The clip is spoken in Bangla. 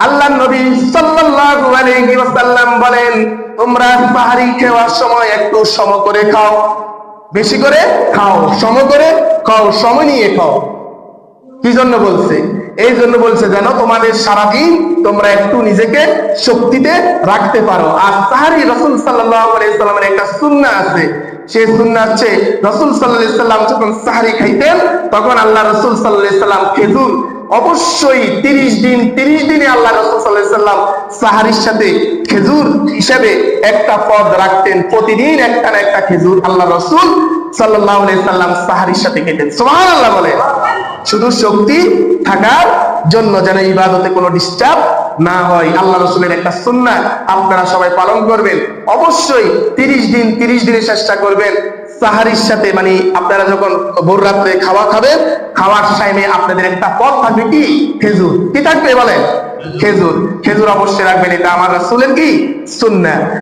আল্লাহর নবী সাল্লাল্লাহু আলাইহি ওয়াসাল্লাম বলেন, তোমরা সাহারি খাওয়ার সময় একটু সম করে খাও, বেশি করে খাও, সম করে খাও, সময় নিয়ে খাও। কি জন্য বলছে? এই জন্য বলছে যেন তোমাদের সারাদিন তোমরা একটু নিজেকে শক্তিতে রাখতে পারো। আর সাহারি রাসূল সাল্লাল্লাহু আলাইহি ওয়াসাল্লামের একটা সুন্নাহ আছে, সেই সুন্নাহ হচ্ছে রাসূল সাল্লাল্লাহু আলাইহি ওয়াসাল্লাম যখন সাহারি খাইতেন তখন আল্লাহ রাসূল সাল্লাল্লাহু আলাইহি ওয়াসাল্লাম খেজুর অবশ্যই 30 দিনে আল্লাহ রাসূল সাল্লাল্লাহু আলাইহি ওয়াসাল্লাম সাহারির সাথে খেজুর হিসেবে একটা পদ রাখতেন। প্রতিদিন একটা না একটা খেজুর আল্লাহ রাসূল সাল্লাল্লাহু আলাইহি ওয়াসাল্লাম সাহারির সাথে খেতেন। সুবহানাল্লাহ বলে। শুধু শক্তি থাকার জন্য, যেন ইবাদতে কোনো ডিস্টার্ব না হয়। আল্লাহ রাসূলের একটা সুন্নাহ আপনারা সবাই পালন করবেন। অবশ্যই 30 দিনের চেষ্টা করবেন সাহারির সাথে, মানে আপনারা যখন ভোর রাত্রে খাবেন, খাওয়ার টাইমে আপনাদের একটা পদ থাকবে কি? খেজুর। কি থাকবে বলেন? খেজুর। খেজুর অবশ্যই রাখবেন, এটা আমার রাসূলের কি সুন্নাহ।